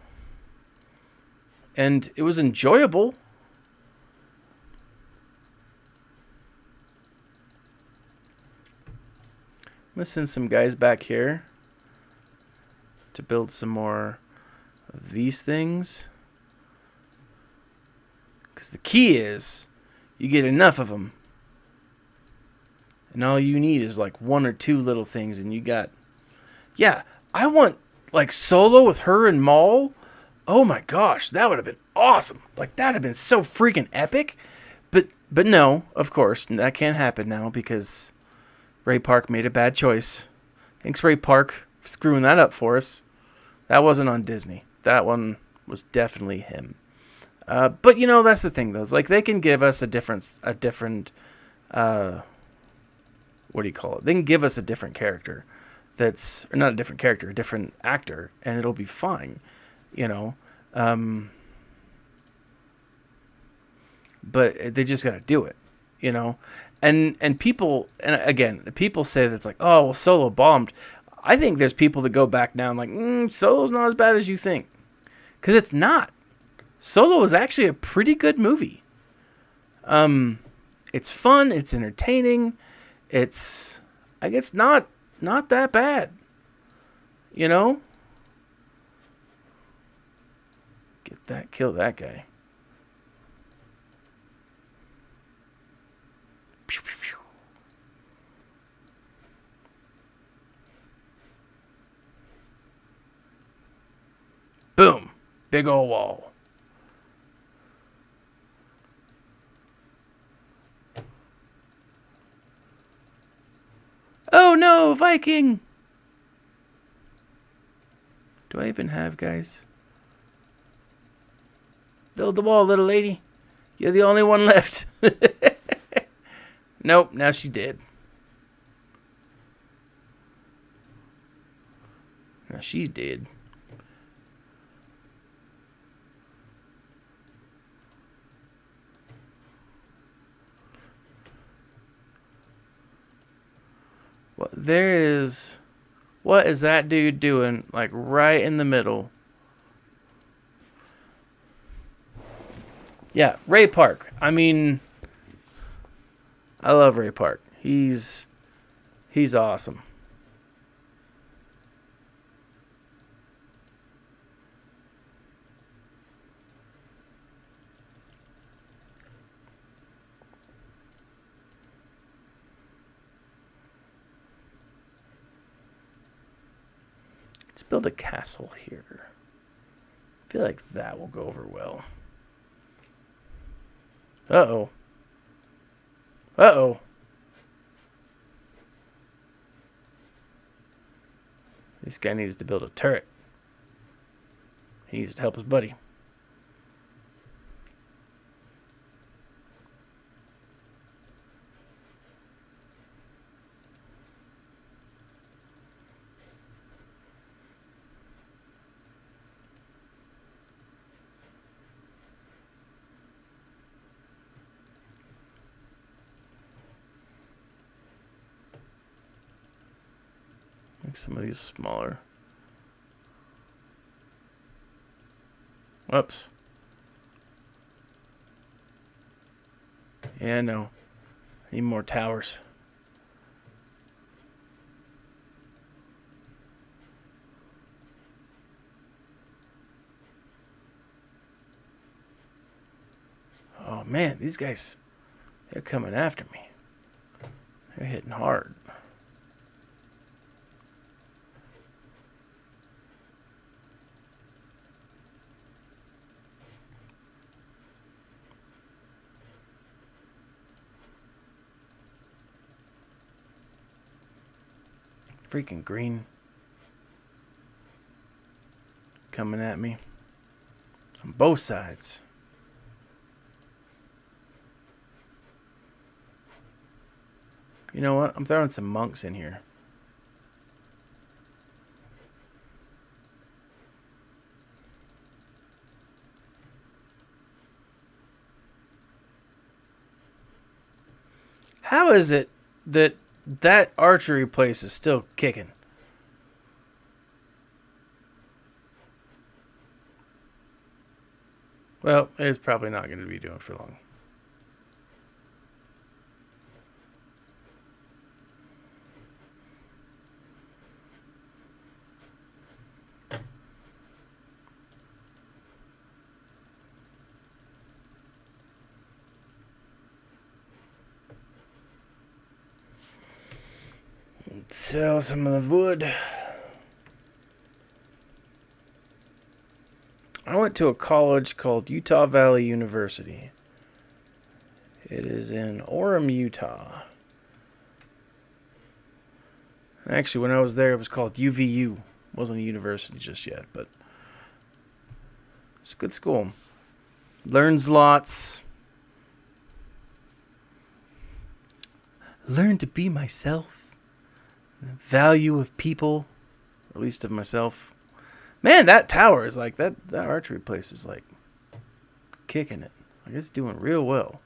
and it was enjoyable. I'm gonna send some guys back here to build some more of these things. Because the key is you get enough of them. And all you need is like one or two little things and you got... Yeah, I want like Solo with her and Maul. Oh my gosh, that would have been awesome. Like that would have been so freaking epic. But no, of course, that can't happen now because Ray Park made a bad choice. Thanks, Ray Park, for screwing that up for us. That wasn't on Disney. That one was definitely him. But you know, that's the thing, though. It's like they can give us a different, what do you call it? They can give us a different character. That's or not a different character, a different actor, and it'll be fine. You know. But they just got to do it. You know. And people, and again, people say that it's like, oh, well, Solo bombed. I think there's people that go back now and like, Solo's not as bad as you think. Because it's not. Solo is actually a pretty good movie. It's fun. It's entertaining. It's, I guess, not that bad. You know? Get that, kill that guy. Pew, pew, pew. Boom. Big old wall. Oh no, Viking! Do I even have guys? Build the wall, little lady. You're the only one left. Nope, now she's dead. Now she's dead. What is that dude doing? Like right in the middle. Yeah, Ray Park. I mean, I love Ray Park. He's awesome. Let's build a castle here. I feel like that will go over well. Uh-oh. Uh-oh. This guy needs to build a turret. He needs to help his buddy. Make some of these smaller. Whoops. Yeah, no. Need more towers. Oh man, these guys, they're coming after me. They're hitting hard. Freaking green. Coming at me. On both sides. You know what? I'm throwing some monks in here. How is it that that archery place is still kicking? Well, it's probably not going to be doing for long. Sell some of the wood. I went to a college called Utah Valley University. It is in Orem, Utah. Actually, when I was there, it was called UVU. It wasn't a university just yet, but it's a good school. Learns lots. Learn to be myself. The value of people, at least of myself. Man, that tower is like, that archery place is like kicking it. Like it's doing real well.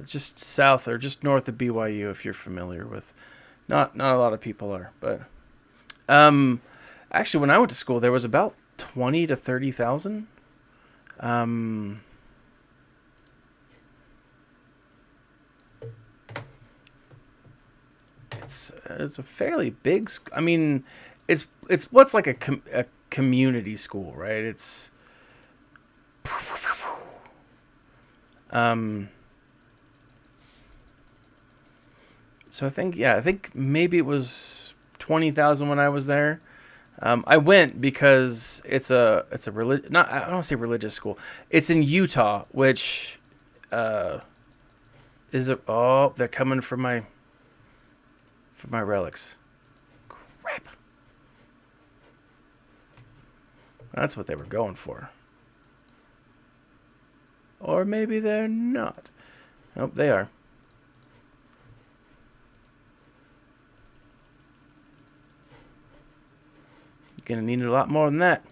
Just south or just north of BYU, if you're familiar with. Not a lot of people are, but actually, when I went to school, there was about 20 to 30,000. It's a fairly big. I mean, it's what's like a community school, right? It's So I think maybe it was 20,000 when I was there. I went because it's a not, I don't say religious school. It's in Utah, which is they're coming for my relics. Crap. That's what they were going for. Or maybe they're not. Nope, they are. You're gonna need a lot more than that.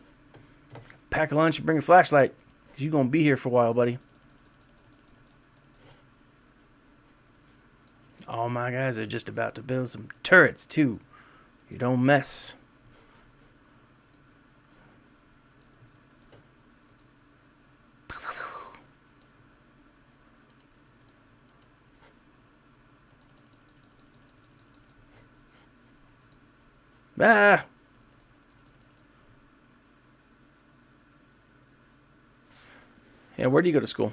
Pack a lunch and bring a flashlight. You're gonna be here for a while, buddy. All my guys are just about to build some turrets, too. You don't mess. Ah! Yeah, where do you go to school?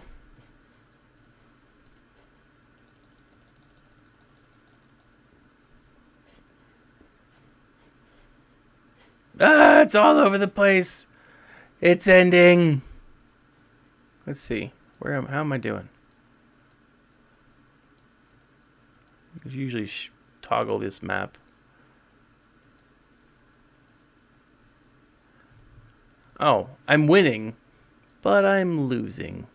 Ah, it's all over the place. It's ending. Let's see. How am I doing? I usually toggle this map. Oh, I'm winning, but I'm losing.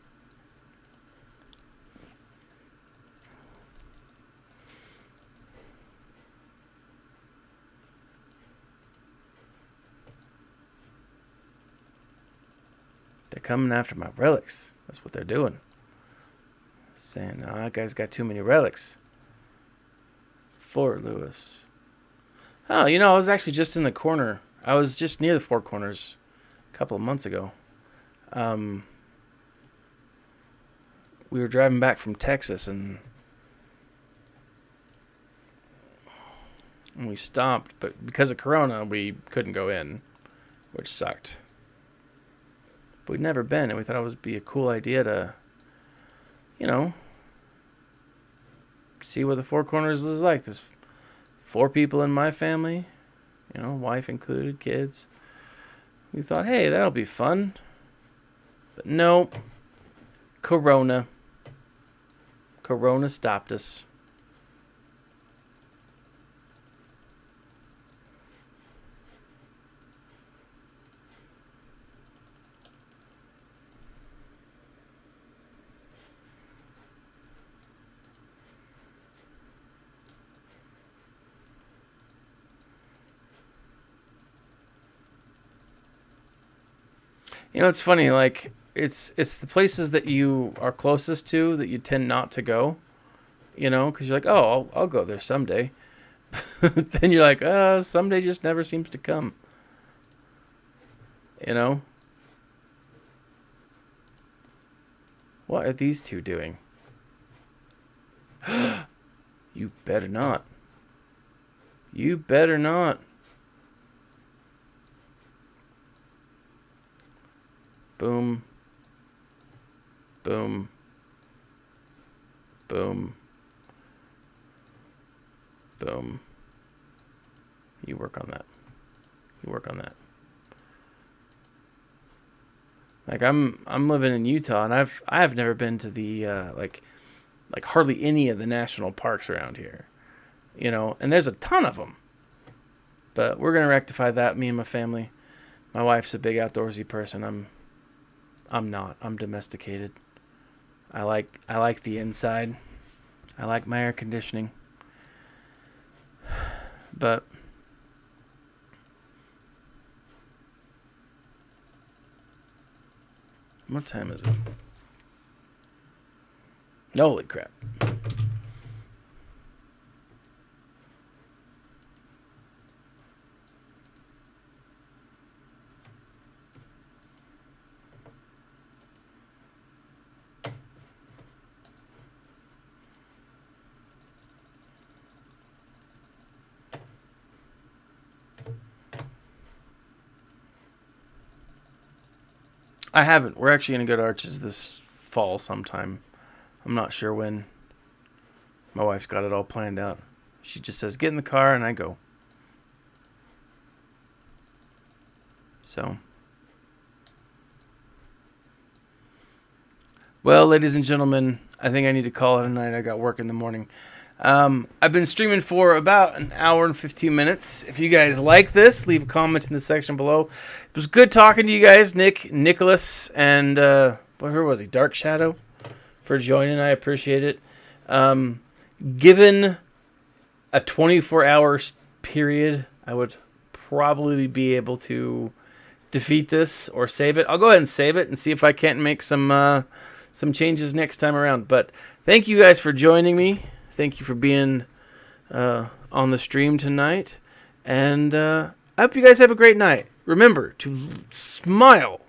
They're coming after my relics. That's what they're doing. Saying, oh, that guy's got too many relics. Fort Lewis. Oh, I was actually just in the corner. I was just near the Four Corners a couple of months ago. We were driving back from Texas and we stopped, but because of Corona, we couldn't go in, which sucked. But we'd never been, and we thought it would be a cool idea to, see what the Four Corners is like. There's 4 people in my family, wife included, kids. We thought, hey, that'll be fun. But no, Corona. Corona stopped us. It's funny. Like it's the places that you are closest to that you tend not to go. Because you're like, oh, I'll go there someday. Then you're like, someday just never seems to come. You know? What are these two doing? You better not. You better not. Boom. Boom. Boom. Boom. You work on that. You work on that. Like I'm living in Utah, and I've never been to the like hardly any of the national parks around here. And there's a ton of them. But we're gonna rectify that. Me and my family. My wife's a big outdoorsy person. I'm not. I'm domesticated. I like the inside. I like my air conditioning. But what time is it? Holy crap. I haven't. We're actually going to go to Arches this fall sometime. I'm not sure when. My wife's got it all planned out. She just says, get in the car, and I go. So. Well, ladies and gentlemen, I think I need to call it a night. I got work in the morning. I've been streaming for about an hour and 15 minutes. If you guys like this, leave a comment in the section below. It was good talking to you guys, Nicholas, and who was he? Dark Shadow, for joining. I appreciate it. Given a 24-hour period, I would probably be able to defeat this or save it. I'll go ahead and save it and see if I can't make some changes next time around. But thank you guys for joining me. Thank you for being on the stream tonight. And I hope you guys have a great night. Remember to smile